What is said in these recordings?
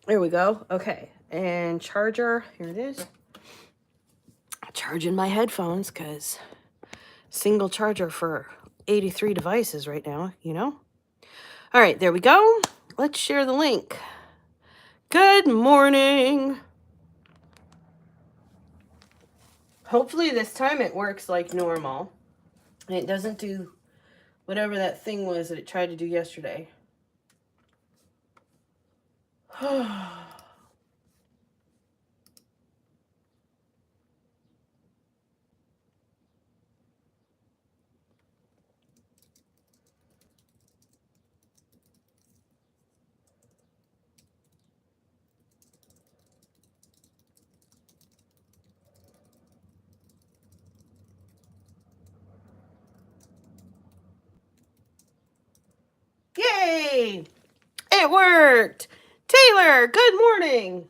There we go. Okay. And charger. Here it is. Charging my headphones because single charger for 83 devices right now, you know? All right, there we go. Let's share the link. Good morning. Hopefully this time it works like normal. And it doesn't do whatever that thing was that it tried to do yesterday. Yay! It worked! Taylor, good morning!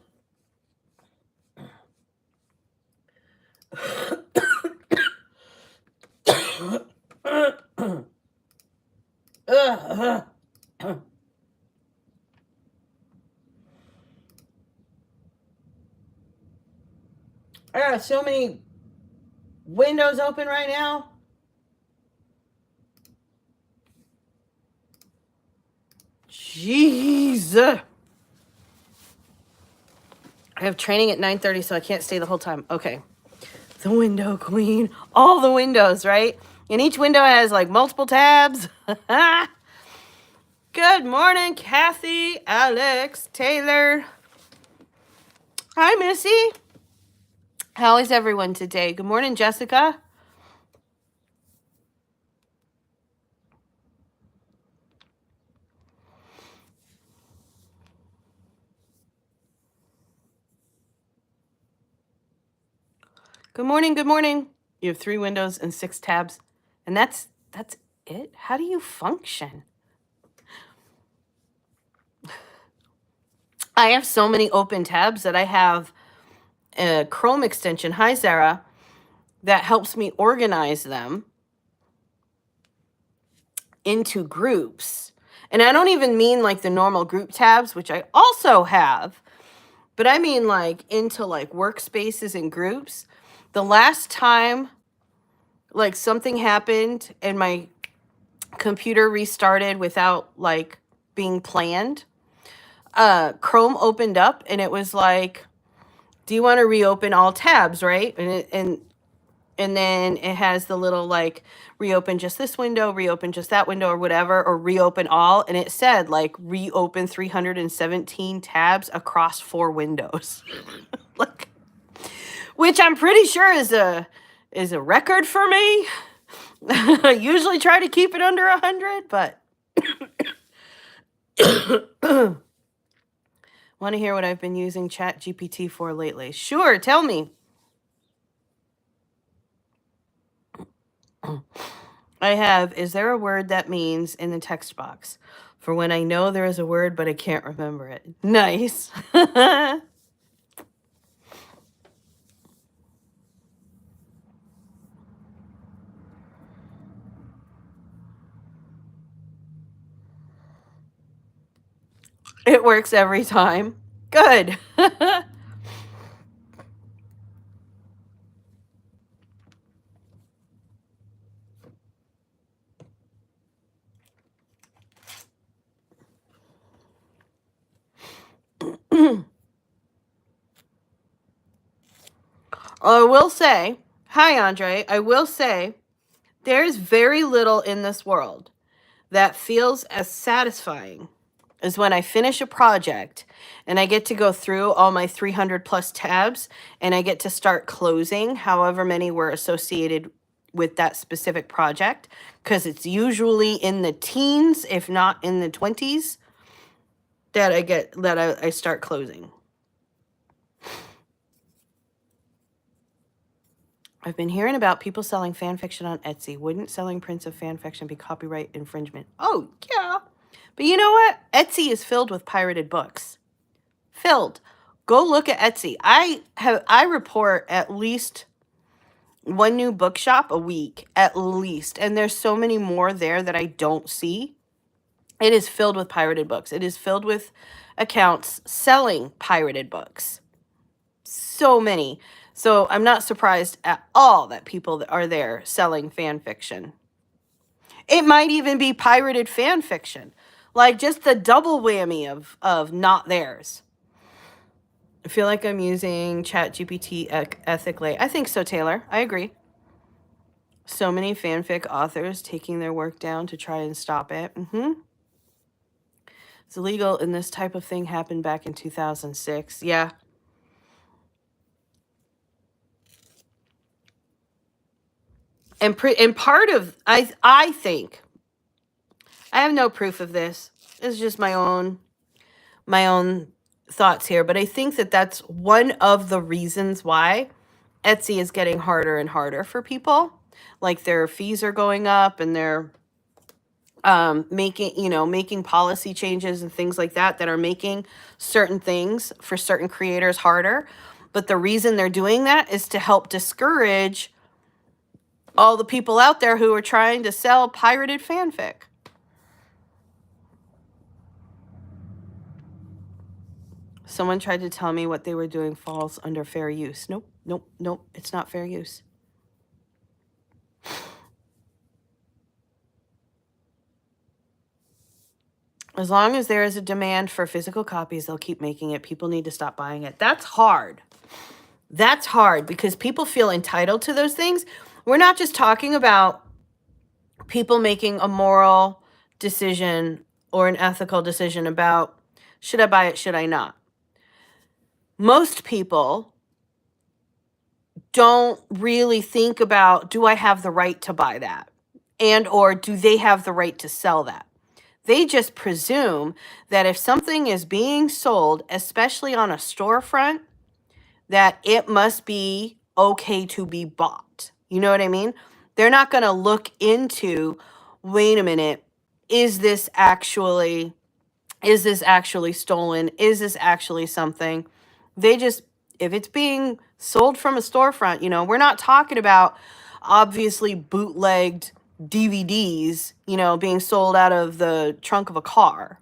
I got so many windows open right now. Jeez. I have training at 9:30, so I can't stay the whole time. Okay. The window queen. All the windows, right? And each window has like multiple tabs. Good morning, Kathy, Alex, Taylor. Hi, Missy. How is everyone today? Good morning, Jessica. Good morning, good morning. You have 3 windows and 6 tabs, and that's it? How do you function? I have so many open tabs that I have a Chrome extension, hi Sarah, that helps me organize them into groups. And I don't even mean like the normal group tabs, which I also have, but I mean like into like workspaces and groups. The last time like something happened and my computer restarted without like being planned, Chrome opened up and it was like, do you want to reopen all tabs, right? And then it has the little like reopen just this window, reopen just that window or whatever, or reopen all. And it said like reopen 317 tabs across 4 windows. Like, which I'm pretty sure is a record for me. I usually try to keep it under 100, but want to hear what I've been using ChatGPT for lately? Sure, tell me. I have, is there a word that means in the text box? For when I know there is a word, but I can't remember it. Nice. It works every time. Good. I will say, hi, Andre. I will say, there's very little in this world that feels as satisfying as when I finish a project and I get to go through all my 300 plus tabs and I get to start closing however many were associated with that specific project, because it's usually in the teens, if not in the 20s, that I start closing. I've been hearing about people selling fan fiction on Etsy. Wouldn't selling prints of fan fiction be copyright infringement? Oh, yeah. But you know what? Etsy is filled with pirated books. Filled. Go look at Etsy. I report at least 1 new bookshop a week, at least. And there's so many more there that I don't see. It is filled with pirated books. It is filled with accounts selling pirated books. So many. So I'm not surprised at all that people are there selling fan fiction. It might even be pirated fan fiction. Like just the double whammy of not theirs. I feel like I'm using ChatGPT ethically. I think so, Taylor. I agree. So many fanfic authors taking their work down to try and stop it. It's illegal, and this type of thing happened back in 2006. Yeah. And part of, I think, I have no proof of this. It's just my own thoughts here, but I think that that's one of the reasons why Etsy is getting harder and harder for people. Like their fees are going up, and they're making policy changes and things like that are making certain things for certain creators harder. But the reason they're doing that is to help discourage all the people out there who are trying to sell pirated fanfic. Someone tried to tell me what they were doing falls under fair use. Nope. It's not fair use. As long as there is a demand for physical copies, they'll keep making it. People need to stop buying it. That's hard. That's hard because people feel entitled to those things. We're not just talking about people making a moral decision or an ethical decision about, should I buy it, should I not? Most people don't really think about, do I have the right to buy that? And or do they have the right to sell that? They just presume that if something is being sold, especially on a storefront, that it must be okay to be bought. You know what I mean? They're not going to look into, wait a minute, is this actually stolen? Is this actually something? They just, if it's being sold from a storefront, we're not talking about obviously bootlegged DVDs, being sold out of the trunk of a car,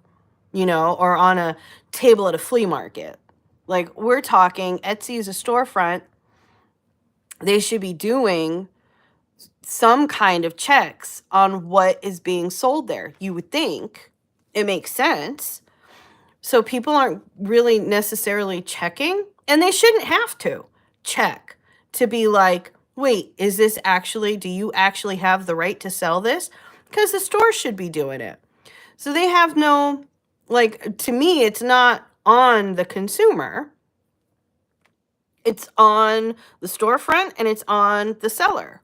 or on a table at a flea market. Like, we're talking Etsy is a storefront. They should be doing some kind of checks on what is being sold there. You would think it makes sense. So people aren't really necessarily checking, and they shouldn't have to check to be like, wait, is this actually, do you actually have the right to sell this? Because the store should be doing it. So they have no, to me, it's not on the consumer. It's on the storefront and it's on the seller.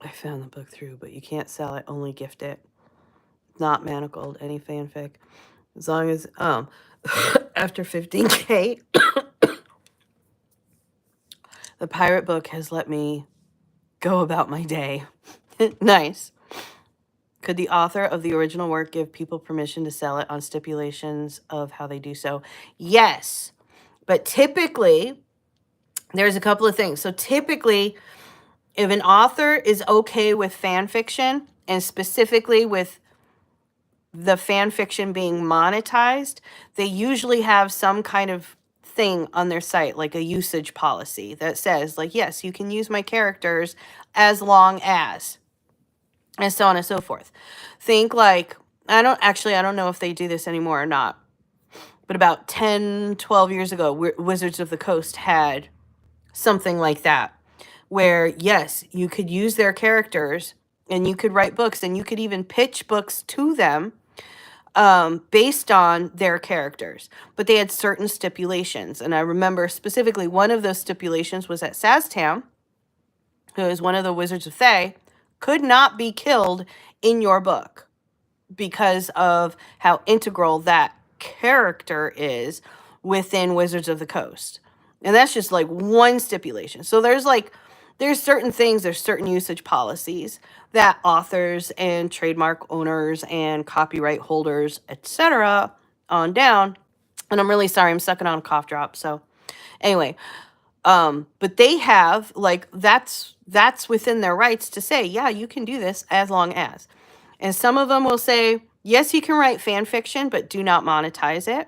I found the book through, but you can't sell it, only gift it. Not manacled, any fanfic. As long as, after 15K, the pirate book has let me go about my day. Nice. Could the author of the original work give people permission to sell it on stipulations of how they do so? Yes. But typically, there's a couple of things. So typically, if an author is okay with fan fiction, and specifically with the fan fiction being monetized, they usually have some kind of thing on their site, like a usage policy that says, yes, you can use my characters as long as, and so on and so forth. Think I don't know if they do this anymore or not, but about 10, 12 years ago, Wizards of the Coast had something like that, where yes, you could use their characters and you could write books and you could even pitch books to them based on their characters, but they had certain stipulations. And I remember specifically one of those stipulations was that Saztown, who is one of the Wizards of Thay, could not be killed in your book because of how integral that character is within Wizards of the Coast. And that's just one stipulation. So there's certain things, there's certain usage policies that authors and trademark owners and copyright holders, etc., on down. And I'm really sorry, I'm sucking on a cough drop. So anyway, But they have, like, that's within their rights to say, yeah, you can do this as long as. And some of them will say, yes, you can write fan fiction, but do not monetize it.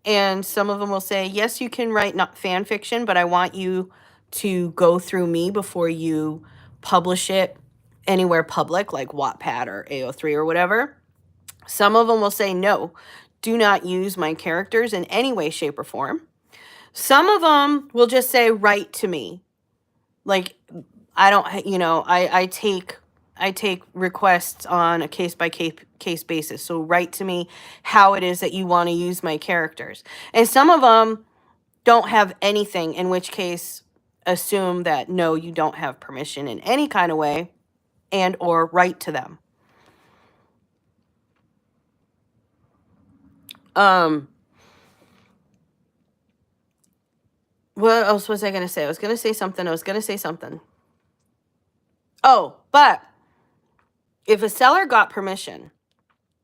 And some of them will say, yes, you can write not fan fiction, but I want you to go through me before you publish it anywhere public, like Wattpad or AO3 or whatever. Some of them will say, no, do not use my characters in any way, shape, or form. Some of them will just say, write to me. Like, I don't, you know, I take requests on a case by case basis. So write to me how it is that you want to use my characters. And some of them don't have anything, in which case assume that no, you don't have permission in any kind of way, and or write to them. What else was I going to say? I was going to say something. Oh, but if a seller got permission,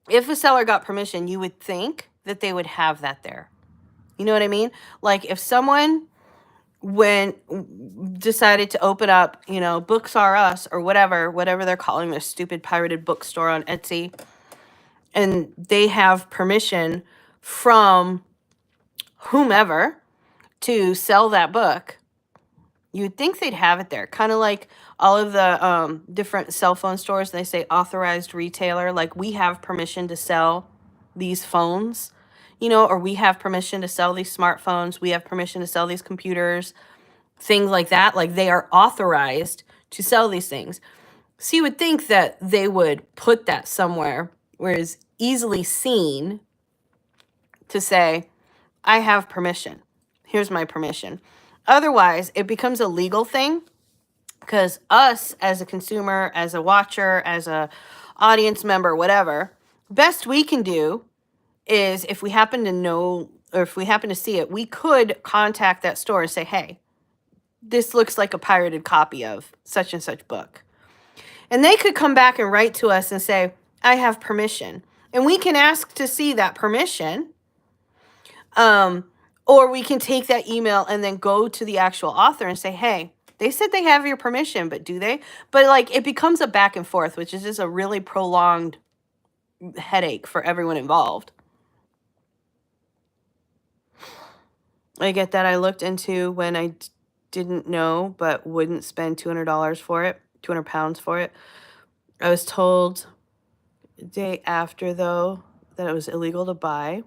you would think that they would have that there. You know what I mean? Like, if someone decided to open up, you know, Books R Us or whatever they're calling their stupid pirated bookstore on Etsy, and they have permission from whomever to sell that book, you'd think they'd have it there. Kind of like all of the different cell phone stores, they say authorized retailer, like we have permission to sell these phones, you know, or we have permission to sell these smartphones, we have permission to sell these computers, things like that. Like, they are authorized to sell these things. So you would think that they would put that somewhere where it's easily seen to say, I have permission. Here's my permission. Otherwise, it becomes a legal thing, because us as a consumer, as a watcher, as a audience member, whatever, best we can do is, if we happen to know, or if we happen to see it, we could contact that store and say, hey, this looks like a pirated copy of such and such book. And they could come back and write to us and say, I have permission. And we can ask to see that permission. Or we can take that email and then go to the actual author and say, hey, they said they have your permission, but do they? But like, it becomes a back and forth, which is just a really prolonged headache for everyone involved. I get that. I looked into when I didn't know, but wouldn't spend $200 for it, £200 for it. I was told the day after, though, that it was illegal to buy.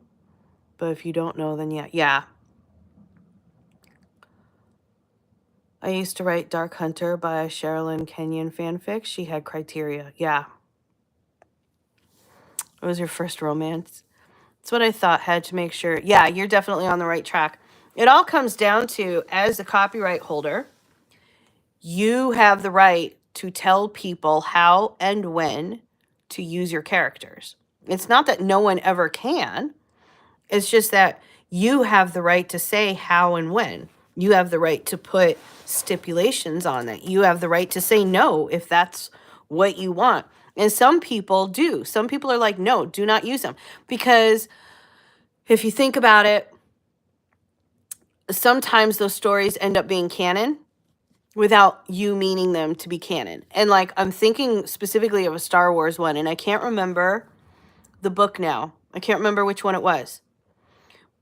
But if you don't know, then yeah. I used to write Dark Hunter by Sherilyn Kenyon fanfic. She had criteria. Yeah. It was your first romance. That's what I thought. Had to make sure. Yeah, you're definitely on the right track. It all comes down to, as a copyright holder, you have the right to tell people how and when to use your characters. It's not that no one ever can. It's just that you have the right to say how and when. You have the right to put stipulations on it. You have the right to say no if that's what you want. And some people do. Some people are like, no, do not use them. Because if you think about it, sometimes those stories end up being canon without you meaning them to be canon. And like, I'm thinking specifically of a Star Wars one, and I can't remember the book now. I can't remember which one it was.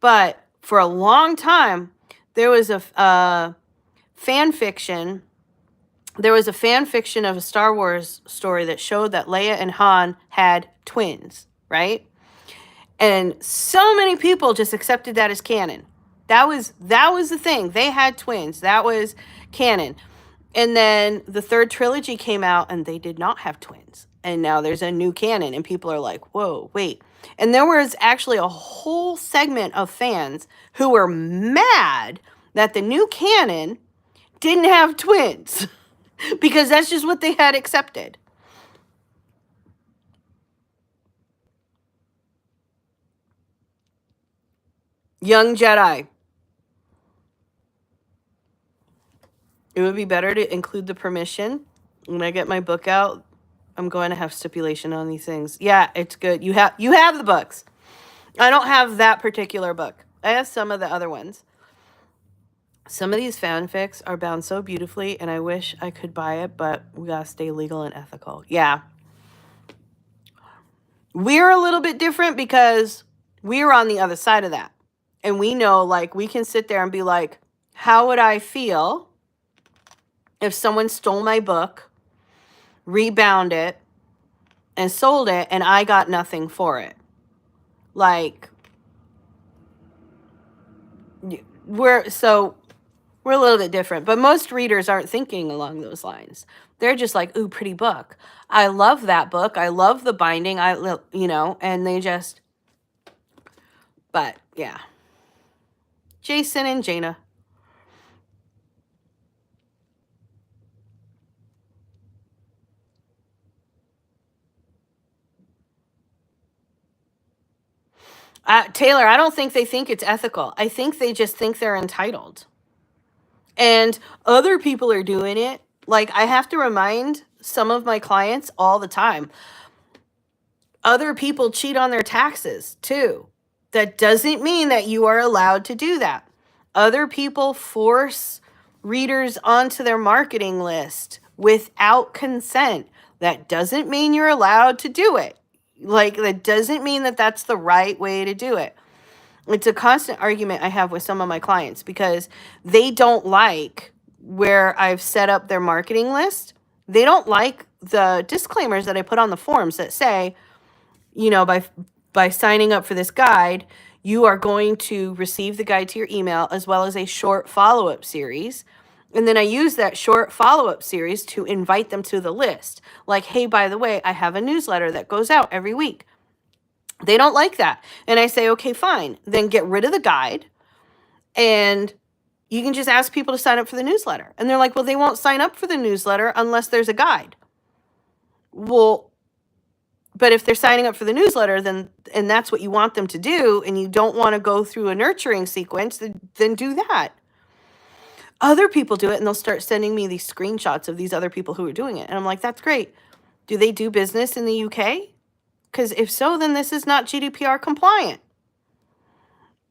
But for a long time, there was a fan fiction. There was a fan fiction of a Star Wars story that showed that Leia and Han had twins, right? And so many people just accepted that as canon. That was the thing. They had twins. That was canon. And then the third trilogy came out and they did not have twins. And now there's a new canon and people are like, whoa, wait. And there was actually a whole segment of fans who were mad that the new canon didn't have twins because that's just what they had accepted. Young Jedi. It would be better to include the permission. When I get my book out, I'm going to have stipulation on these things. Yeah, it's good. You have the books. I don't have that particular book. I have some of the other ones. Some of these fanfics are bound so beautifully, and I wish I could buy it, but we gotta stay legal and ethical. Yeah. We're a little bit different because we're on the other side of that. And we know, like, we can sit there and be like, how would I feel if someone stole my book, rebound it, and sold it, and I got nothing for it? Like, we're a little bit different, but most readers aren't thinking along those lines. They're just like, ooh, pretty book. I love that book. I love the binding. And they just, but yeah. Jason and Jaina. Taylor, I don't think they think it's ethical. I think they just think they're entitled. And other people are doing it. Like, I have to remind some of my clients all the time. Other people cheat on their taxes too. That doesn't mean that you are allowed to do that. Other people force readers onto their marketing list without consent. That doesn't mean you're allowed to do it. Like, that doesn't mean that that's the right way to do it. It's a constant argument I have with some of my clients because they don't like where I've set up their marketing list. They don't like the disclaimers that I put on the forms that say, by signing up for this guide, you are going to receive the guide to your email as well as a short follow-up series. And then I use that short follow-up series to invite them to the list. Like, hey, by the way, I have a newsletter that goes out every week. They don't like that. And I say, okay, fine. Then get rid of the guide and you can just ask people to sign up for the newsletter. And they're like, well, they won't sign up for the newsletter unless there's a guide. Well, but if they're signing up for the newsletter, and that's what you want them to do, and you don't want to go through a nurturing sequence, then do that. Other people do it, and they'll start sending me these screenshots of these other people who are doing it. And I'm like, that's great. Do they do business in the UK? Because if so, then this is not GDPR compliant.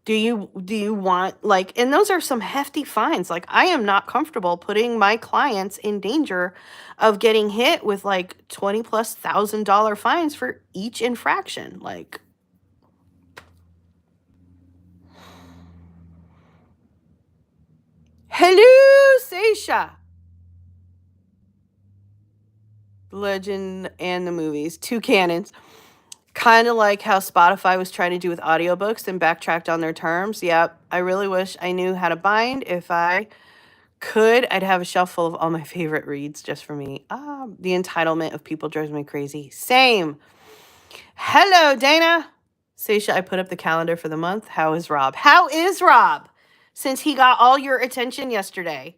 Do you want, like, and those are some hefty fines. Like, I am not comfortable putting my clients in danger of getting hit with like $20,000+ fines for each infraction. Like, hello, Seisha. Legend and the movies, two canons. Kind of like how Spotify was trying to do with audiobooks and backtracked on their terms. Yep, I really wish I knew how to bind. If I could, I'd have a shelf full of all my favorite reads just for me. The entitlement of people drives me crazy. Same. Hello, Dana. Seisha, I put up the calendar for the month. How is Rob? How is Rob? Since he got all your attention yesterday.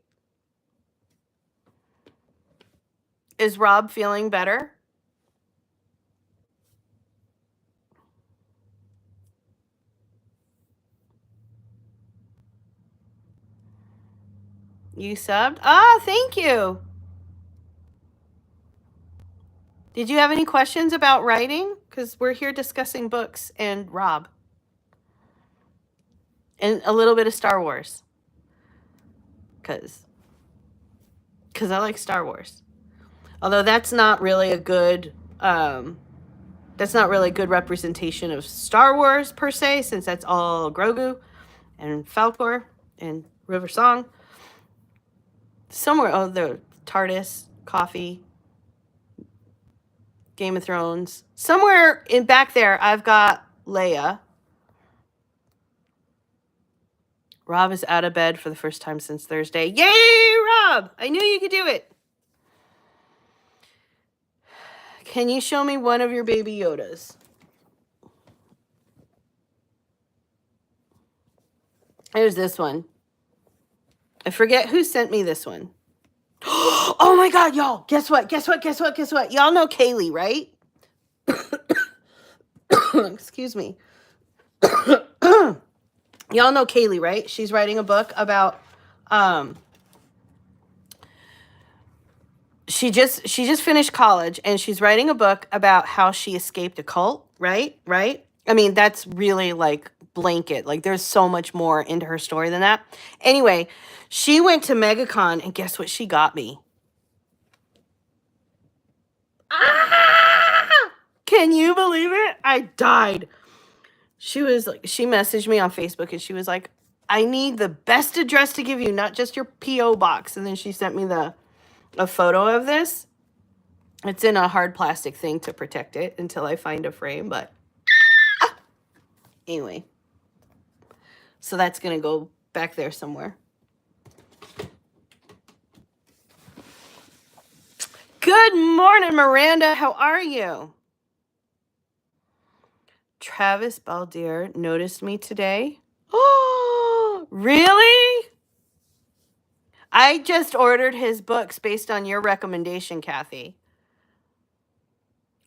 Is Rob feeling better? You subbed? Thank you. Did you have any questions about writing? Because we're here discussing books and Rob. And a little bit of Star Wars. Because I like Star Wars. Although that's not really a good representation of Star Wars per se, since that's all Grogu and Falkor and River Song. Somewhere, the TARDIS, coffee, Game of Thrones. Somewhere in back there, I've got Leia. Rob is out of bed for the first time since Thursday. Yay, Rob! I knew you could do it. Can you show me one of your baby Yodas? There's this one. I forget who sent me this one. Oh my God, y'all. Guess what? Y'all know Kaylee, right? Excuse me. Y'all know Kaylee, right? She's writing a book about she just finished college and she's writing a book about how she escaped a cult, right? I mean, that's really like blanket. Like there's so much more into her story than that. Anyway, she went to MegaCon and guess what she got me? Ah! Can you believe it? I died. She messaged me on Facebook and she was like, I need the best address to give you, not just your P.O. box. And then she sent me a photo of this. It's in a hard plastic thing to protect it until I find a frame, but anyway. So that's going to go back there somewhere. Good morning, Miranda. How are you? Travis Baldier noticed me today. Oh, really? I just ordered his books based on your recommendation, Kathy.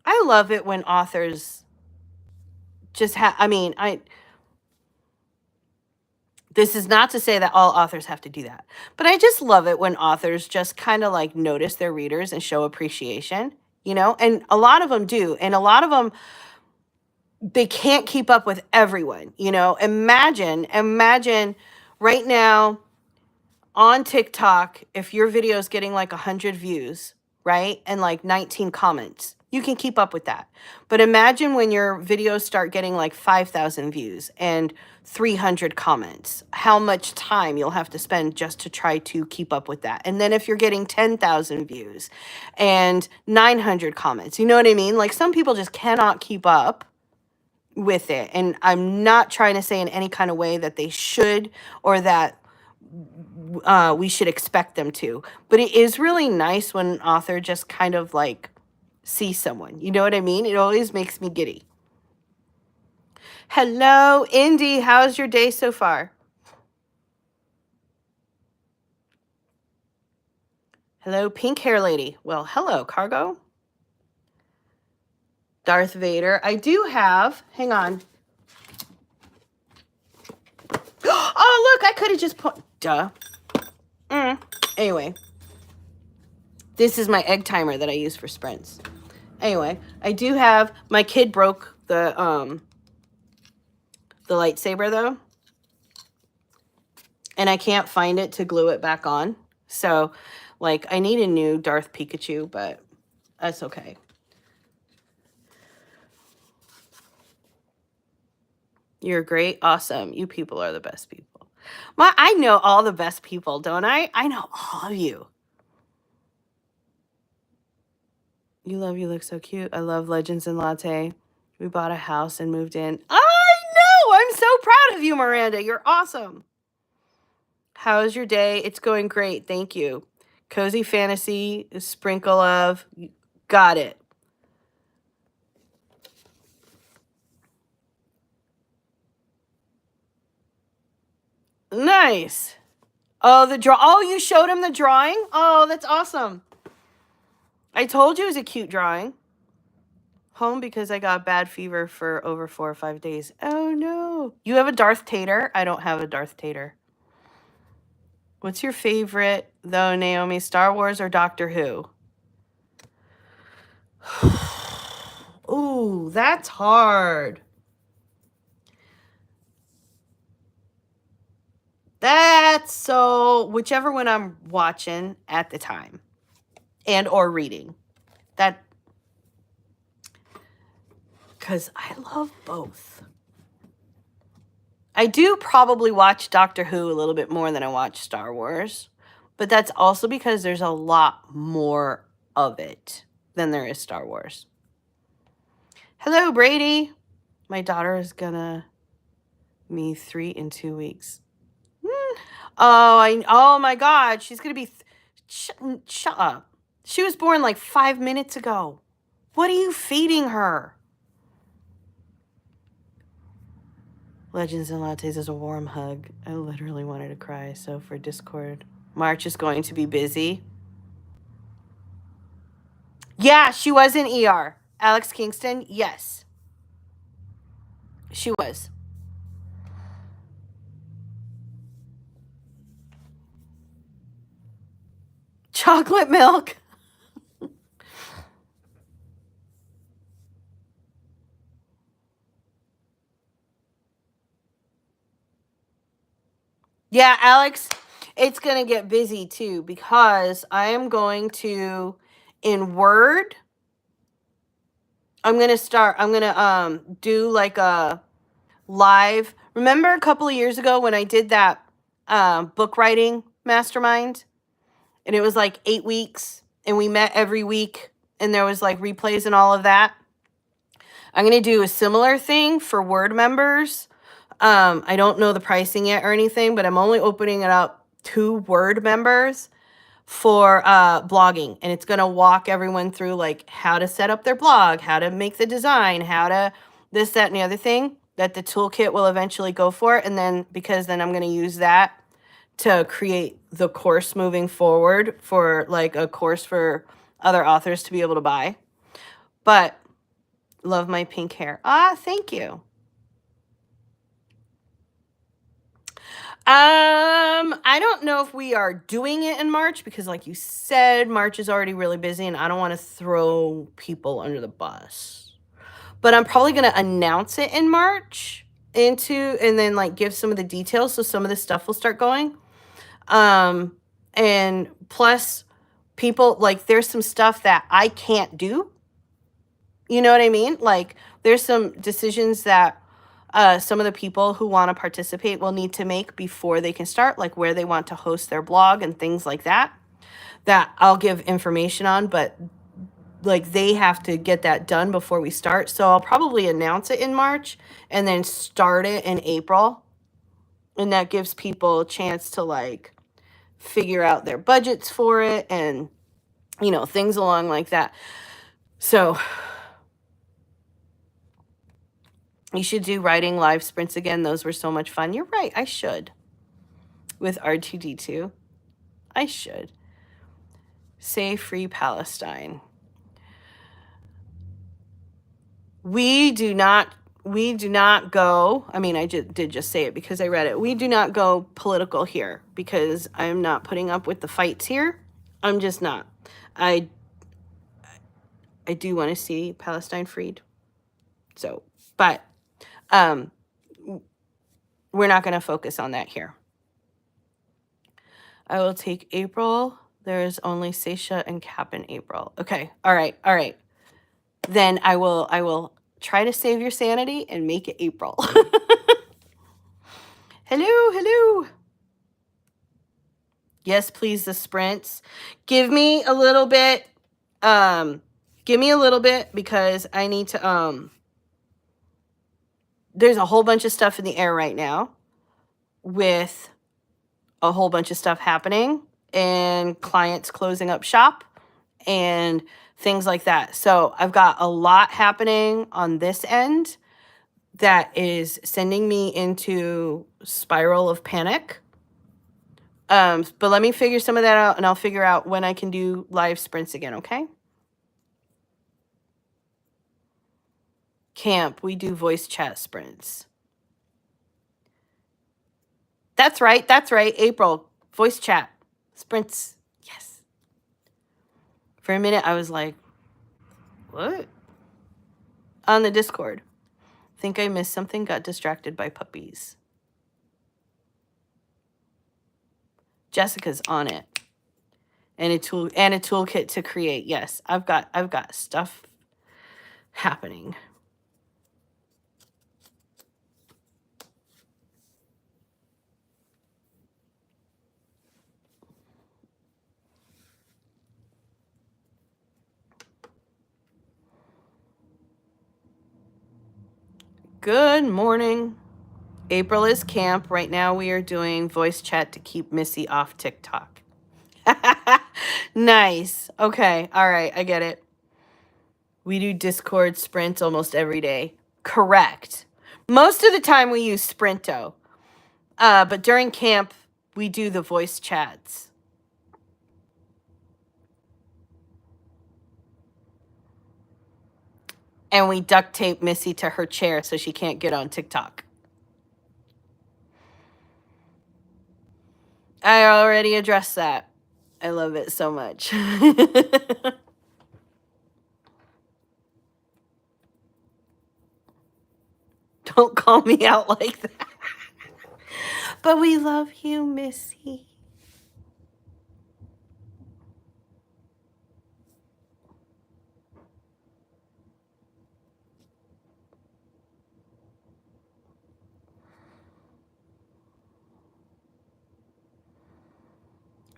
I love it when authors just this is not to say that all authors have to do that, but I just love it when authors just kind of like notice their readers and show appreciation, and a lot of them do. And a lot of them, they can't keep up with everyone, imagine right now on TikTok, if your video is getting like 100 views, right? And like 19 comments, you can keep up with that. But imagine when your videos start getting like 5,000 views and 300 comments, how much time you'll have to spend just to try to keep up with that. And then if you're getting 10,000 views and 900 comments, you know what I mean? Like some people just cannot keep up with it. And I'm not trying to say in any kind of way that they should or that we should expect them to. But it is really nice when an author just kind of like sees someone. You know what I mean? It always makes me giddy. Hello, Indy. How's your day so far? Hello, pink hair lady. Well, hello, Cargo. Darth Vader. I do have, hang on. Oh, look, I could have just put, duh. Anyway, this is my egg timer that I use for sprints. Anyway, I do have, my kid broke the lightsaber though, and I can't find it to glue it back on. So, like, I need a new Darth Pikachu, but that's okay. You're great. Awesome. You people are the best people. I know all the best people, don't I? I know all of you. You look so cute. I love Legends and Latte. We bought a house and moved in. I know! I'm so proud of you, Miranda. You're awesome. How's your day? It's going great. Thank you. Cozy fantasy, a sprinkle of. Got it. Nice. Oh, you showed him the drawing? Oh, that's awesome. I told you it was a cute drawing. Home because I got bad fever for over 4 or 5 days. Oh, no. You have a Darth Tater? I don't have a Darth Tater. What's your favorite, though, Naomi? Star Wars or Doctor Who? Ooh, that's hard. That's so, whichever one I'm watching at the time and or reading. That, because I love both. I do probably watch Doctor Who a little bit more than I watch Star Wars, but that's also because there's a lot more of it than there is Star Wars. Hello, Brady. My daughter is gonna be 3 in 2 weeks. Oh my God, she's gonna be. Shut up. She was born like 5 minutes ago. What are you feeding her? Legends and Lattes is a warm hug. I literally wanted to cry. So for Discord, March is going to be busy. Yeah, she was in ER. Alex Kingston, yes. She was. Chocolate milk. Yeah, Alex, it's going to get busy too because I am going to, in Word, I'm going to do like a live. Remember a couple of years ago when I did that book writing mastermind? And it was like 8 weeks and we met every week and there was like replays and all of that. I'm going to do a similar thing for Word members. I don't know the pricing yet or anything, but I'm only opening it up to Word members for blogging. And it's going to walk everyone through like how to set up their blog, how to make the design, how to this, that, and the other thing that the toolkit will eventually go for. And then because then I'm going to use that to create the course moving forward for like a course for other authors to be able to buy. But love my pink hair. Ah, thank you. I don't know if we are doing it in March because like you said, March is already really busy and I don't want to throw people under the bus. But I'm probably going to announce it in March and then like give some of the details so some of the stuff will start going. And plus people like there's some stuff that I can't do. You know what I mean? Like there's some decisions that some of the people who want to participate will need to make before they can start, like where they want to host their blog and things like that I'll give information on, but like they have to get that done before we start. So I'll probably announce it in March and then start it in April. And that gives people a chance to like figure out their budgets for it and, you know, things along like that. So you should do writing live sprints again. Those were so much fun. You're right. I should. With R2D2. I should. Say Free Palestine. We do not go, I mean, I did just say it because I read it. We do not go political here because I'm not putting up with the fights here. I'm just not. I do want to see Palestine freed. So, but we're not going to focus on that here. I will take April. There's only Seisha and Cap in April. Okay. All right. Then I will try to save your sanity and make it April. Hello. Yes, please, the sprints. Give me a little bit. Because I need to there's a whole bunch of stuff in the air right now with a whole bunch of stuff happening and clients closing up shop and things like that. So I've got a lot happening on this end that is sending me into spiral of panic. But let me figure some of that out and I'll figure out when I can do live sprints again, okay? Camp, we do voice chat sprints. That's right. April, voice chat sprints. Yes. For a minute, I was like, what? On the Discord. Think I missed something, got distracted by puppies. Jessica's on it. And a toolkit to create. Yes, I've got stuff happening. Good morning. April is camp. Right now we are doing voice chat to keep Missy off TikTok. Nice. Okay. All right. I get it. We do Discord sprints almost every day. Correct. Most of the time we use Sprinto. But during camp, we do the voice chats. And we duct tape Missy to her chair so she can't get on TikTok. I already addressed that. I love it so much. Don't call me out like that. But we love you, Missy.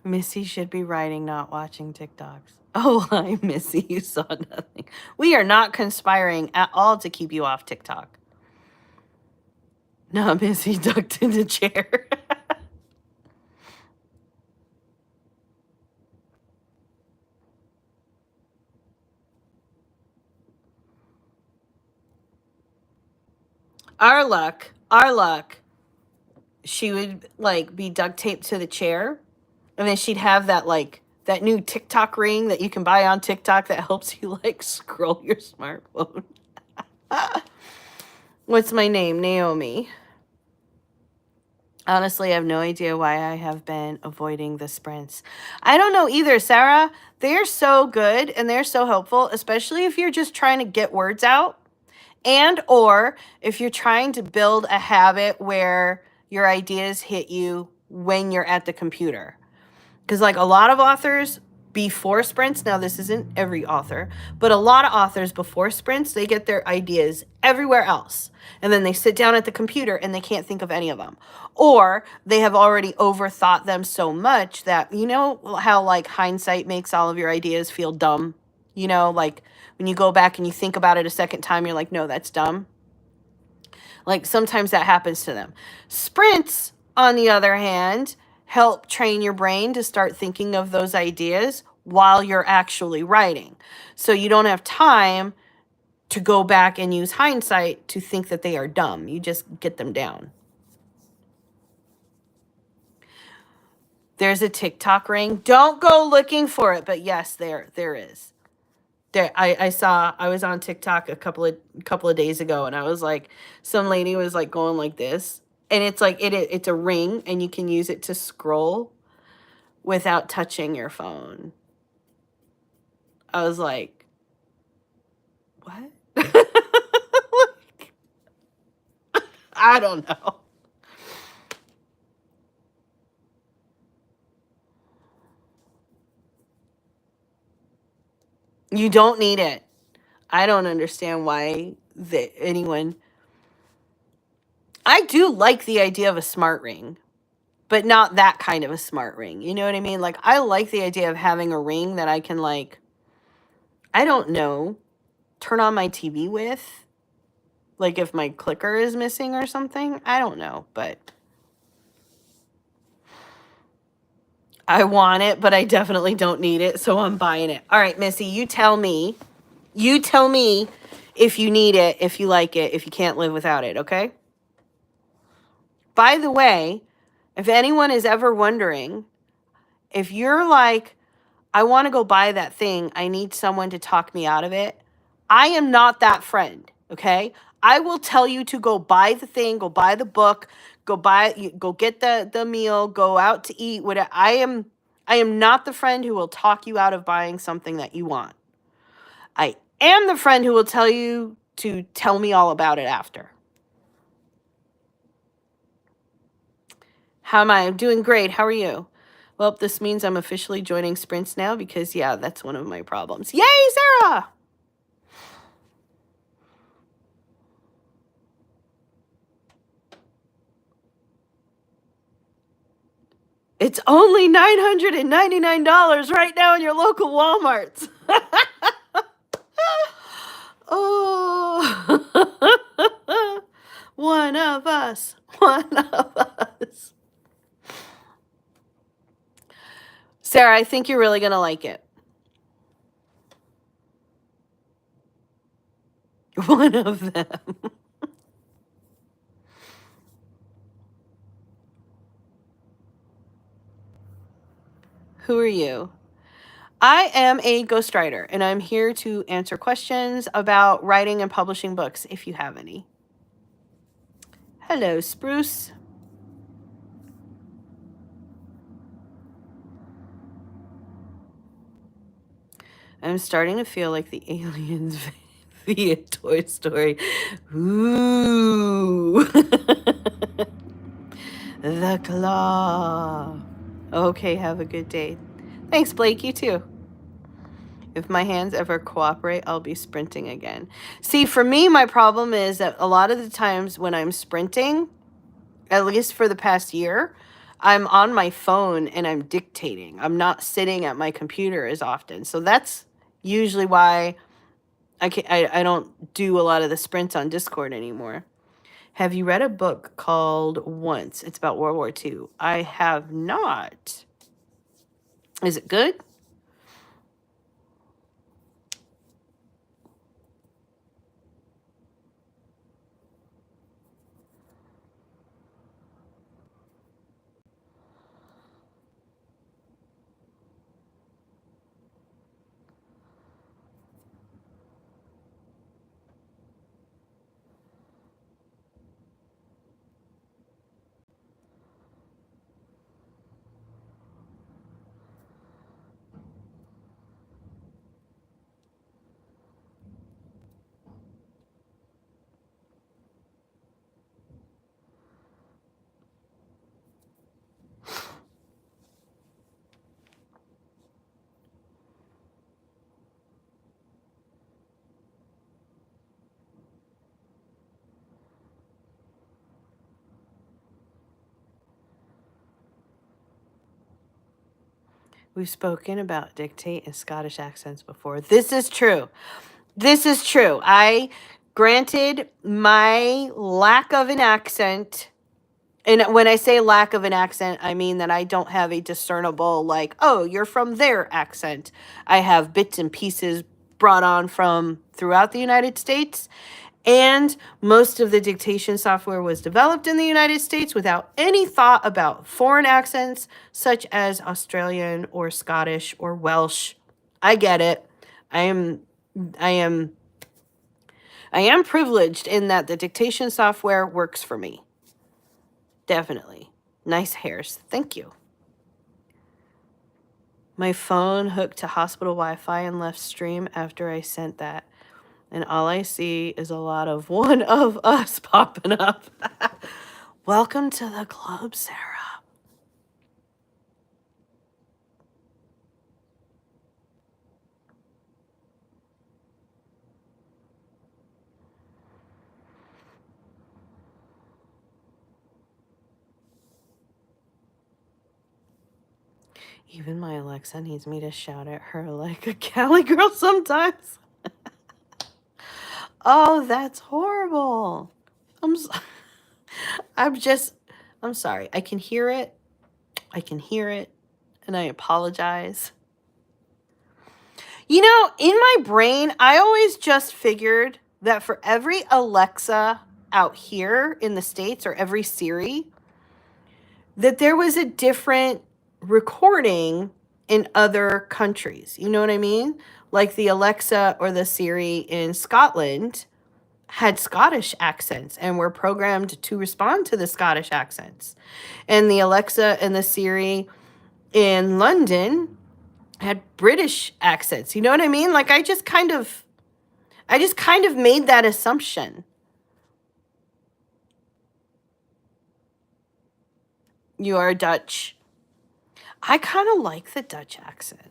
Missy should be writing, not watching TikToks. Oh, hi, Missy. You saw nothing. We are not conspiring at all to keep you off TikTok. No, Missy ducked in the chair. Our luck, she would like be duct taped to the chair, and then she'd have that like that new TikTok ring that you can buy on TikTok that helps you like scroll your smartphone. What's my name? Naomi. Honestly, I have no idea why I have been avoiding the sprints. I don't know either, Sarah. They're so good and they're so helpful, especially if you're just trying to get words out, and or if you're trying to build a habit where your ideas hit you when you're at the computer. Because like a lot of authors before sprints, now this isn't every author, but a lot of authors before sprints, they get their ideas everywhere else. And then they sit down at the computer and they can't think of any of them. Or they have already overthought them so much that, you know how like hindsight makes all of your ideas feel dumb? You know, like when you go back and you think about it a second time, you're like, no, that's dumb. Like sometimes that happens to them. Sprints, on the other hand, help train your brain to start thinking of those ideas while you're actually writing. So you don't have time to go back and use hindsight to think that they are dumb. You just get them down. There's a TikTok ring. Don't go looking for it, but yes, there is. There, I was on TikTok a couple of days ago, and I was like, some lady was like going like this, and it's like it's a ring, and you can use it to scroll without touching your phone. I was like, what? Like, I don't know. You don't need it. I don't understand why anyone. I do like the idea of a smart ring, but not that kind of a smart ring. You know what I mean? Like, I like the idea of having a ring that I can, like, I don't know, turn on my TV with. Like, if my clicker is missing or something. I don't know, but I want it, but I definitely don't need it, so I'm buying it. All right, Missy, you tell me. You tell me if you need it, if you like it, if you can't live without it, okay? By the way, if anyone is ever wondering, if you're like, I want to go buy that thing, I need someone to talk me out of it, I am not that friend, okay? I will tell you to go buy the thing, go buy the book, go get the meal, go out to eat. Whatever. I am not the friend who will talk you out of buying something that you want. I am the friend who will tell you to tell me all about it after. How am I? I'm doing great. How are you? Well, this means I'm officially joining sprints now because, yeah, that's one of my problems. Yay, Sarah! It's only $999 right now in your local Walmarts. Oh, one of us. One of us. Sarah, I think you're really going to like it. One of them. Who are you? I am a ghostwriter, and I'm here to answer questions about writing and publishing books, if you have any. Hello, Spruce. I'm starting to feel like the aliens via Toy Story. Ooh. The claw. Okay, have a good day. Thanks, Blake. You too. If my hands ever cooperate, I'll be sprinting again. See, for me, my problem is that a lot of the times when I'm sprinting, at least for the past year, I'm on my phone and I'm dictating. I'm not sitting at my computer as often. So that's usually why I don't do a lot of the sprints on Discord anymore. Have you read a book called Once? It's about World War II. I have not. Is it good? We've spoken about dictate and Scottish accents before. This is true. This is true. Granted, my lack of an accent, and when I say lack of an accent, I mean that I don't have a discernible, like, oh, you're from their accent. I have bits and pieces brought on from throughout the United States. And most of the dictation software was developed in the United States without any thought about foreign accents, such as Australian or Scottish or Welsh. I get it. I am privileged in that the dictation software works for me. Definitely. Nice hairs. Thank you. My phone hooked to hospital Wi-Fi and left stream after I sent that. And all I see is a lot of one of us popping up. Welcome to the club, Sarah. Even my Alexa needs me to shout at her like a Cali girl sometimes. Oh, that's horrible. I'm sorry. I can hear it. And I apologize. You know, in my brain, I always just figured that for every Alexa out here in the States or every Siri, that there was a different recording in other countries. You know what I mean? Like the Alexa or the Siri in Scotland had Scottish accents and were programmed to respond to the Scottish accents. And the Alexa and the Siri in London had British accents. You know what I mean? Like I just kind of made that assumption. You are Dutch. I kind of like the Dutch accent.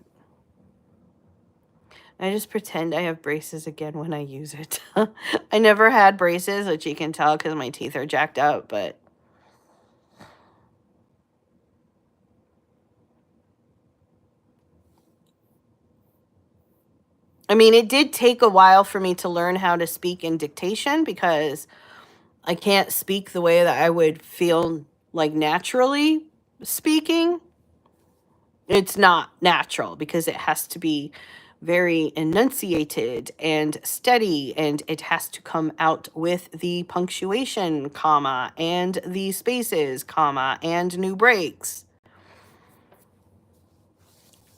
I just pretend I have braces again when I use it. I never had braces, which you can tell because my teeth are jacked up, but I mean, it did take a while for me to learn how to speak in dictation because I can't speak the way that I would feel like naturally speaking. It's not natural because it has to be very enunciated and steady, and it has to come out with the punctuation, comma, and the spaces, comma, and new breaks.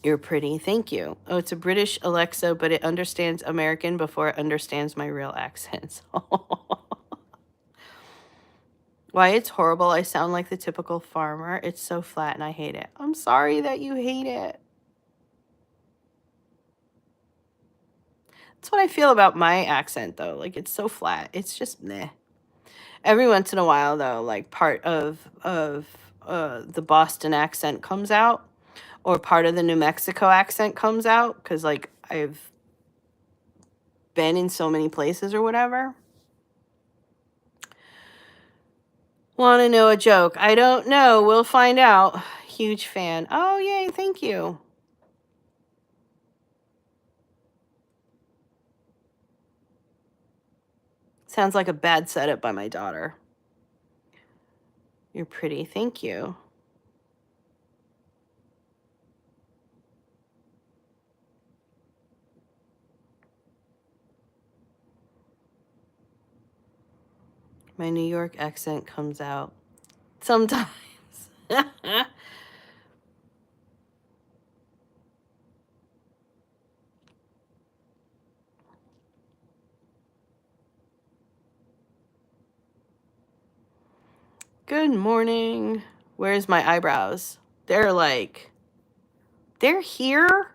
You're pretty. Thank you. Oh, it's a British Alexa, but it understands American before it understands my real accents. Why it's horrible. I sound like the typical farmer. It's so flat and I hate it. I'm sorry that you hate it. That's what I feel about my accent, though. Like, it's so flat. It's just meh. Every once in a while, though, like part of the Boston accent comes out, or part of the New Mexico accent comes out, because like I've been in so many places or whatever. Want to know a joke? I don't know. We'll find out. Huge fan. Oh, yay. Thank you. Sounds like a bad setup by my daughter. You're pretty. Thank you. My New York accent comes out sometimes. Good morning. Where's my eyebrows? They're here.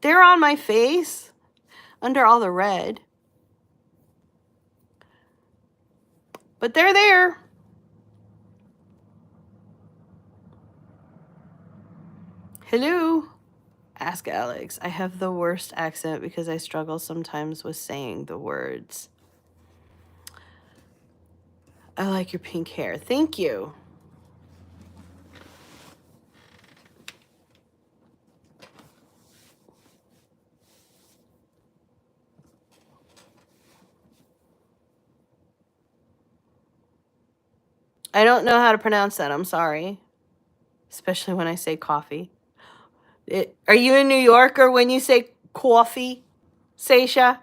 They're on my face under all the red. But they're there. Hello. Ask Alex. I have the worst accent because I struggle sometimes with saying the words. I like your pink hair. Thank you. I don't know how to pronounce that. I'm sorry. Especially when I say coffee. Are you in New York or when you say coffee, Seisha?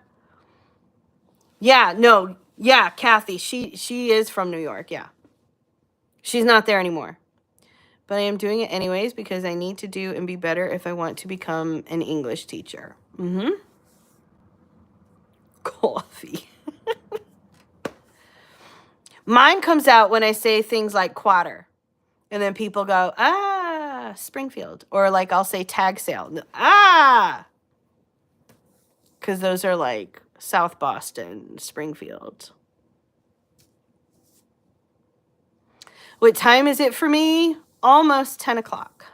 Yeah, no. Yeah, Kathy. She is from New York. Yeah. She's not there anymore. But I am doing it anyways because I need to do and be better if I want to become an English teacher. Mm-hmm. Coffee. Mine comes out when I say things like quarter. And then people go, ah, Springfield. Or like I'll say tag sale. Ah! Because those are like South Boston, Springfield. What time is it for me? Almost 10 o'clock.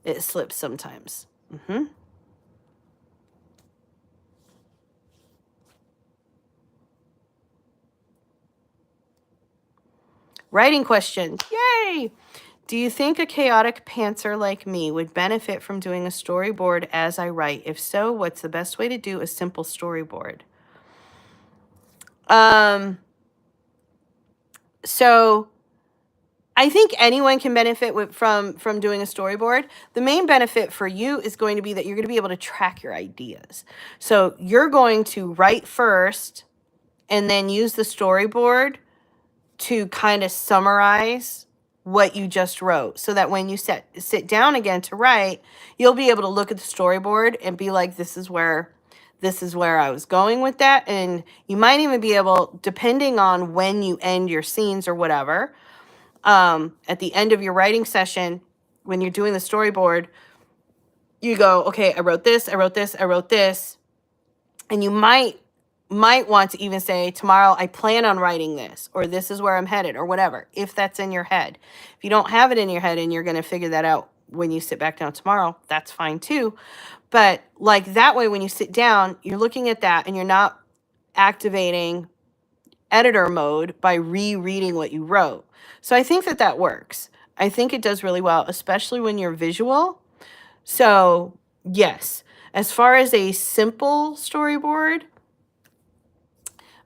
It slips sometimes. Mm-hmm. Writing question. Yay! Do you think a chaotic pantser like me would benefit from doing a storyboard as I write? If so, what's the best way to do a simple storyboard? So I think anyone can benefit from doing a storyboard. The main benefit for you is going to be that you're going to be able to track your ideas. So you're going to write first and then use the storyboard to kind of summarize what you just wrote, so that when you sit down again to write, you'll be able to look at the storyboard and be like, this is where I was going with that. And you might even be able, depending on when you end your scenes or whatever, at the end of your writing session, when you're doing the storyboard, you go, okay, I wrote this, and you might want to even say, tomorrow I plan on writing this, or this is where I'm headed, or whatever, if that's in your head. If you don't have it in your head and you're going to figure that out when you sit back down tomorrow, that's fine too. But like that way, when you sit down, you're looking at that and you're not activating editor mode by rereading what you wrote. So I think that works. I think it does really well, especially when you're visual. So yes, as far as a simple storyboard,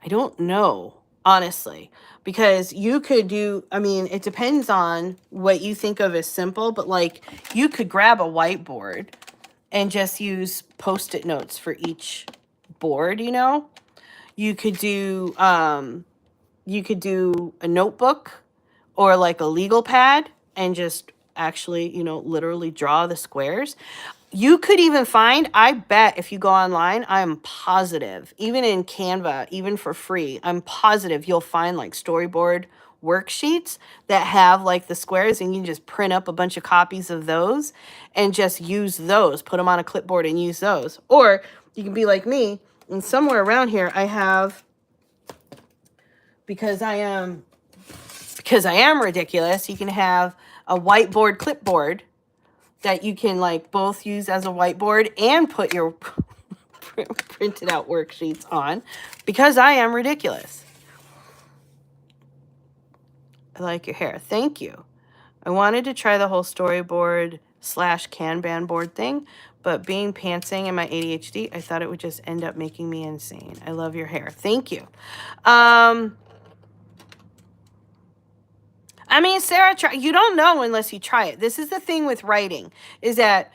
I don't know, honestly, because you could do, I mean, it depends on what you think of as simple, but like you could grab a whiteboard and just use Post-it notes for each board, you know? You could do a notebook or like a legal pad and just actually, you know, literally draw the squares. You could even find, I bet if you go online, I'm positive, even in Canva, even for free, I'm positive you'll find like storyboard worksheets that have like the squares, and you can just print up a bunch of copies of those and just use those, put them on a clipboard and use those. Or you can be like me, and somewhere around here I have, because I am because I am ridiculous, you can have a whiteboard clipboard that you can like both use as a whiteboard and put your printed out worksheets on, because I am ridiculous. I like your hair. Thank you. I wanted to try the whole storyboard / Kanban board thing, but being pantsing and my ADHD, I thought it would just end up making me insane. I love your hair. Thank you. I mean, Sarah, you don't know unless you try it. This is the thing with writing, is that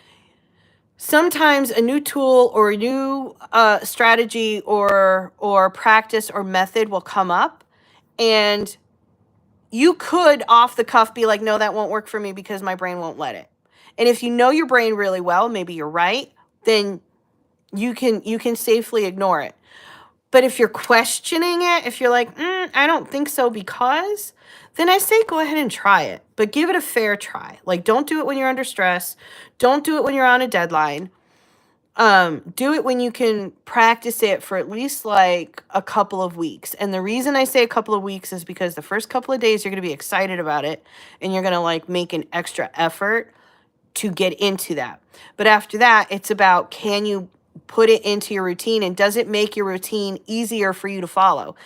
sometimes a new tool or a new strategy or practice or method will come up, and you could off the cuff be like, no, that won't work for me because my brain won't let it. And if you know your brain really well, maybe you're right, then you can safely ignore it. But if you're questioning it, if you're like, I don't think so because, then I say go ahead and try it. But give it a fair try. Like, don't do it when you're under stress. Don't do it when you're on a deadline. Do it when you can practice it for at least like a couple of weeks. And the reason I say a couple of weeks is because the first couple of days you're going to be excited about it and you're going to like make an extra effort to get into that. But after that, it's about, can you put it into your routine, and does it make your routine easier for you to follow?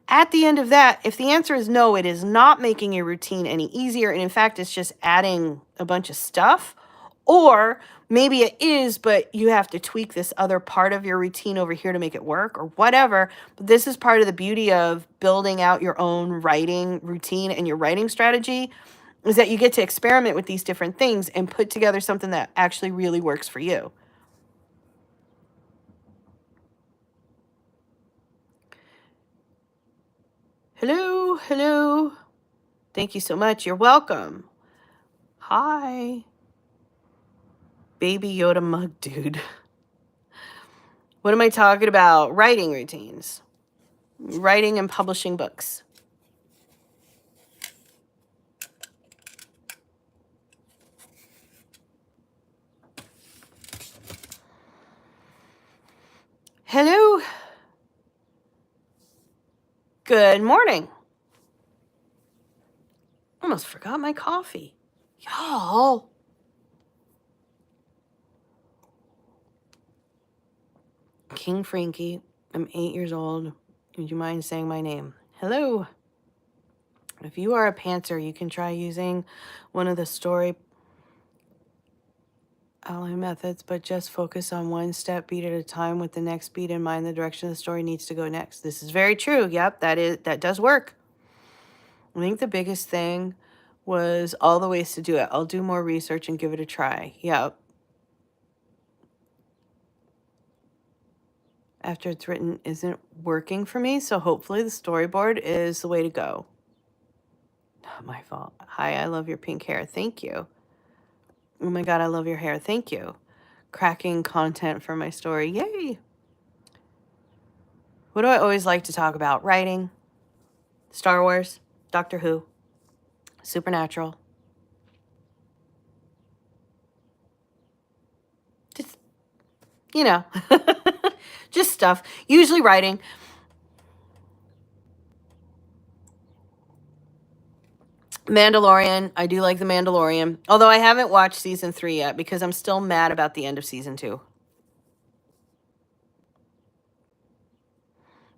At the end of that, if the answer is no, it is not making your routine any easier, and in fact, it's just adding a bunch of stuff, or maybe it is, but you have to tweak this other part of your routine over here to make it work, or whatever. But this is part of the beauty of building out your own writing routine and your writing strategy, is that you get to experiment with these different things and put together something that actually really works for you. Hello, hello. Thank you so much. You're welcome. Hi. Baby Yoda mug dude. What am I talking about? Writing routines. Writing and publishing books. Hello. Good morning. Almost forgot my coffee. Y'all. King Frankie. I'm 8 years old. Would you mind saying my name? Hello. If you are a pantser, you can try using one of the story outline methods, but just focus on one step beat at a time with the next beat in mind, the direction the story needs to go next. This is very true. Yep, that does work. I think the biggest thing was all the ways to do it. I'll do more research and give it a try. Yep. After it's written isn't working for me, so hopefully the storyboard is the way to go. Not my fault. Hi, I love your pink hair. Thank you. Oh my God, I love your hair. Thank you. Cracking content for my story. Yay. What do I always like to talk about? Writing, Star Wars, Doctor Who, Supernatural. Just, you know, just stuff. Usually writing. Mandalorian. I do like The Mandalorian. Although I haven't watched season 3 yet because I'm still mad about the end of season 2.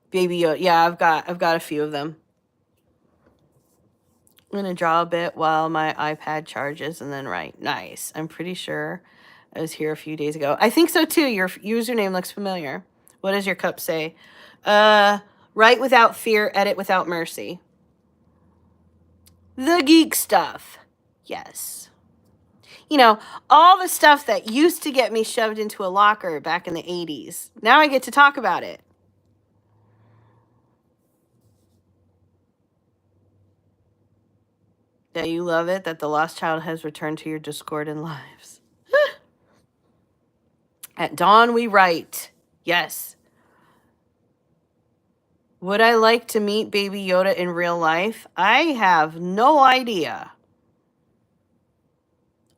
Baby Yoda. Yeah, I've got a few of them. I'm going to draw a bit while my iPad charges and then write. Nice. I'm pretty sure I was here a few days ago. I think so too. Your username looks familiar. What does your cup say? Write without fear, edit without mercy. The geek stuff. Yes. You know, all the stuff that used to get me shoved into a locker back in the 80s. Now I get to talk about it. That you love it, that the lost child has returned to your discordant lives. At dawn we write. Yes. Would I like to meet Baby Yoda in real life? I have no idea.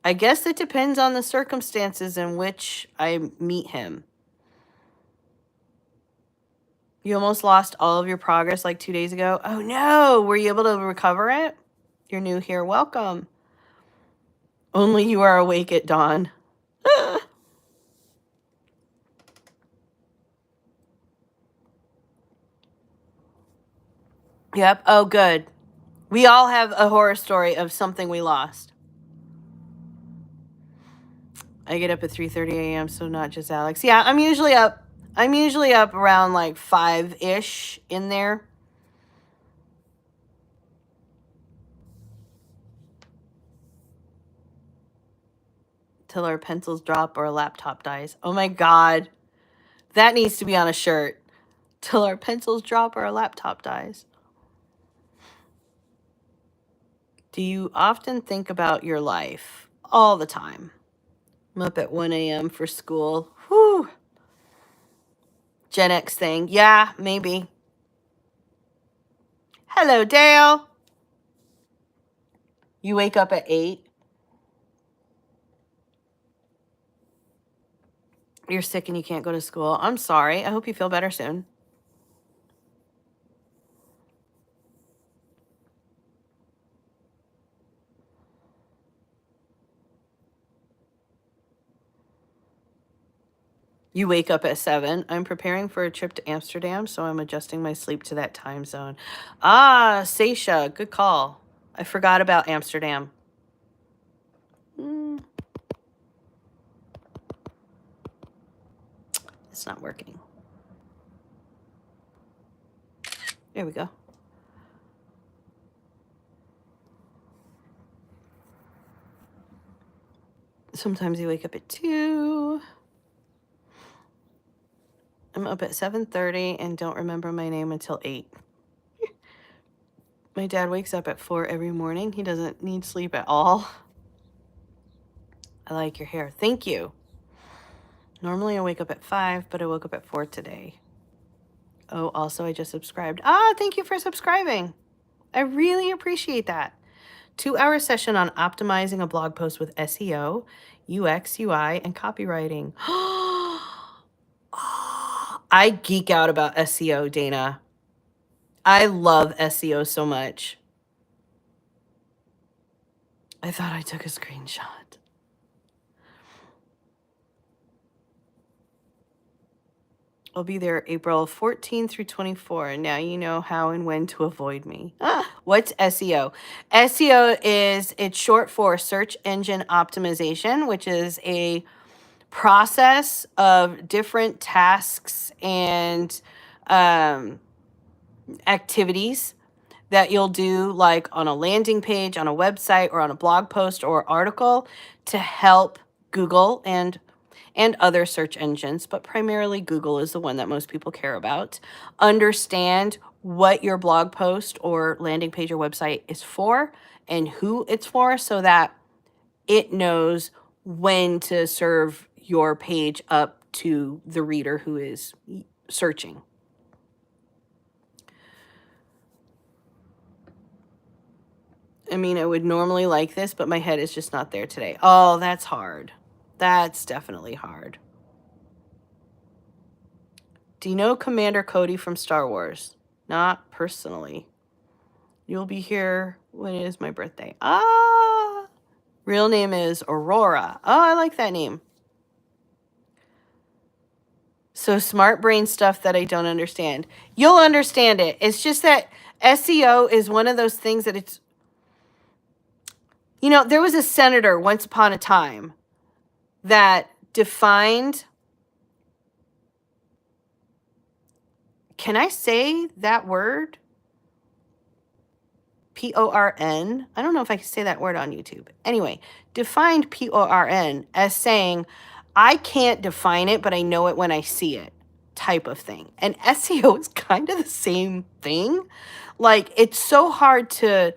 I guess it depends on the circumstances in which I meet him. You almost lost all of your progress like 2 days ago. Oh no, were you able to recover it? You're new here. Welcome. Only you are awake at dawn. Yep. Oh, good. We all have a horror story of something we lost. I get up at 3:30 a.m., so not just Alex. Yeah, I'm usually up around like 5-ish in there. Till our pencils drop or a laptop dies. Oh my God. That needs to be on a shirt. Till our pencils drop or a laptop dies. Do you often think about your life? All the time. I'm up at 1 a.m. for school. Whew. Gen X thing. Yeah, maybe. Hello, Dale. You wake up at 8. You're sick and you can't go to school. I'm sorry. I hope you feel better soon. You wake up at 7. I'm preparing for a trip to Amsterdam, so I'm adjusting my sleep to that time zone. Ah, Seisha, good call. I forgot about Amsterdam. It's not working. There we go. Sometimes you wake up at 2. I'm up at 7:30 and don't remember my name until 8. My dad wakes up at 4 every morning. He doesn't need sleep at all. I like your hair. Thank you. Normally I wake up at 5, but I woke up at 4 today. Oh, also I just subscribed. Ah, thank you for subscribing. I really appreciate that. 2-hour session on optimizing a blog post with SEO, UX, UI, and copywriting. I geek out about SEO, Dana. I love SEO so much. I thought I took a screenshot. I'll be there April 14 through 24. Now you know how and when to avoid me. What's SEO? SEO it's short for search engine optimization, which is a process of different tasks and activities that you'll do, like on a landing page, on a website, or on a blog post or article, to help Google and other search engines, but primarily Google is the one that most people care about, understand what your blog post or landing page or website is for and who it's for, so that it knows when to serve your page up to the reader who is searching. I mean, I would normally like this, but my head is just not there today. Oh, that's hard. That's definitely hard. Do you know Commander Cody from Star Wars? Not personally. You'll be here when it is my birthday. Ah! Real name is Aurora. Oh, I like that name. So smart brain stuff that I don't understand. You'll understand it. It's just that SEO is one of those things that it's... You know, there was a senator once upon a time that defined... Can I say that word? PORN. I don't know if I can say that word on YouTube. Anyway, defined PORN as saying, I can't define it, but I know it when I see it, type of thing. And SEO is kind of the same thing. Like, it's so hard to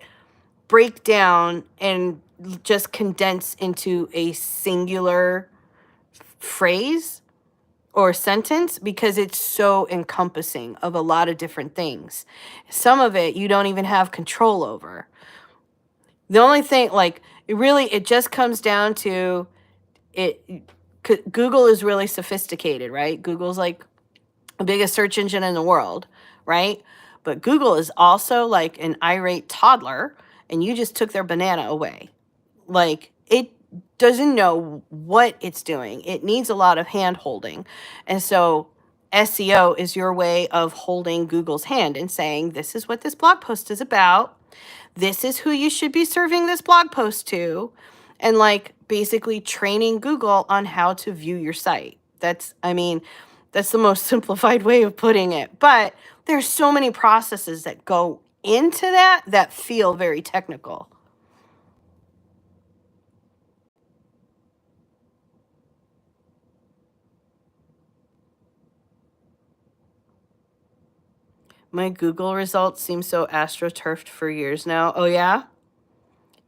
break down and just condense into a singular phrase or sentence, because it's so encompassing of a lot of different things. Some of it you don't even have control over. The only thing, like, it just comes down to it. Google is really sophisticated, right? Google's like the biggest search engine in the world, right? But Google is also like an irate toddler, and you just took their banana away. Like, it doesn't know what it's doing. It needs a lot of hand holding. And so SEO is your way of holding Google's hand and saying, this is what this blog post is about. This is who you should be serving this blog post to. And like basically training Google on how to view your site. That's the most simplified way of putting it. But there's so many processes that go into that feel very technical. My Google results seem so astroturfed for years now. Oh, yeah?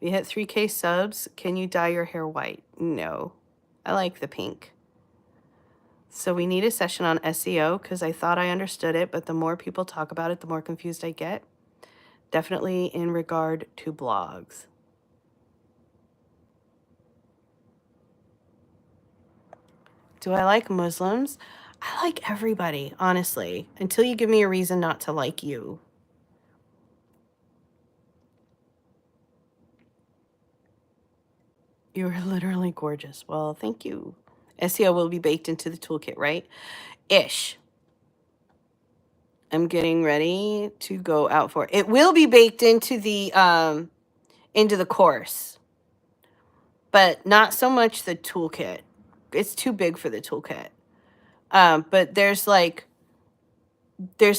You hit 3K subs. Can you dye your hair white? No. I like the pink. So we need a session on SEO because I thought I understood it, but the more people talk about it, the more confused I get. Definitely in regard to blogs. Do I like Muslims? I like everybody, honestly, until you give me a reason not to like you. You are literally gorgeous. Well, thank you. SEO will be baked into the toolkit, right? Ish. I'm getting ready to go out for it. It will be baked into the course, but not so much the toolkit. It's too big for the toolkit. But there's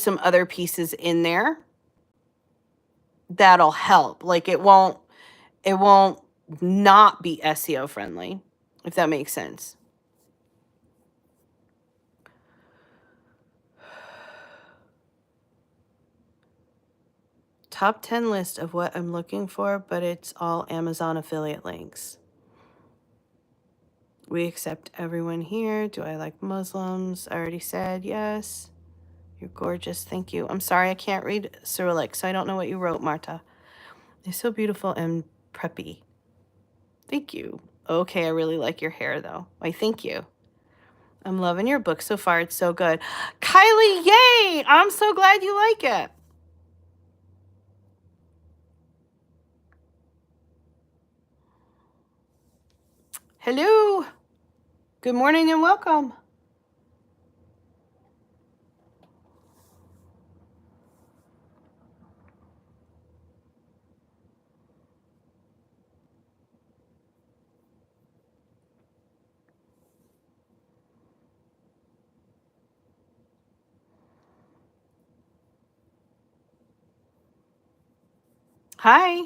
some other pieces in there that'll help. Like it won't not be SEO friendly, if that makes sense. Top 10 list of what I'm looking for, but it's all Amazon affiliate links. We accept everyone here. Do I like Muslims? I already said yes. You're gorgeous. Thank you. I'm sorry I can't read Cyrillic, so I don't know what you wrote, Marta. They're so beautiful and preppy. Thank you. Okay, I really like your hair, though. Why, thank you. I'm loving your book so far. It's so good. Kylie, yay! I'm so glad you like it. Hello. Good morning and welcome. Hi.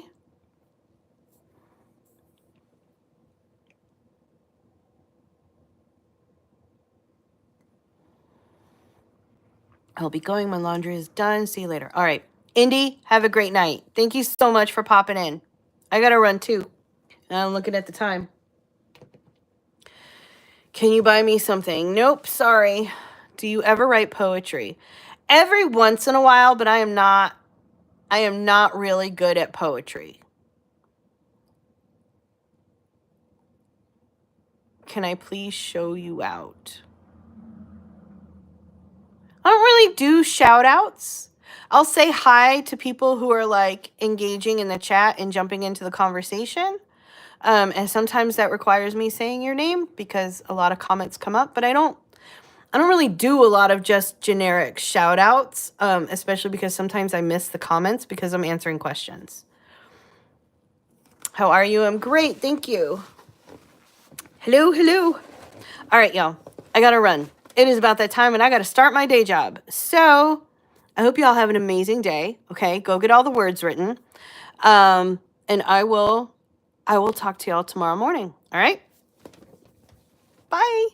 I'll be going. My laundry is done. See you later. All right. Indy, have a great night. Thank you so much for popping in. I got to run too. And I'm looking at the time. Can you buy me something? Nope, sorry. Do you ever write poetry? Every once in a while, but I am not really good at poetry. Can I please show you out? I don't really do shout outs. I'll say hi to people who are like engaging in the chat and jumping into the conversation. And sometimes that requires me saying your name because a lot of comments come up, but I don't really do a lot of just generic shout outs, especially because sometimes I miss the comments because I'm answering questions. How are you? I'm great. Thank you. Hello, hello. All right, y'all. I got to run. It is about that time and I got to start my day job. So I hope you all have an amazing day. Okay. Go get all the words written. And I will talk to y'all tomorrow morning. All right. Bye.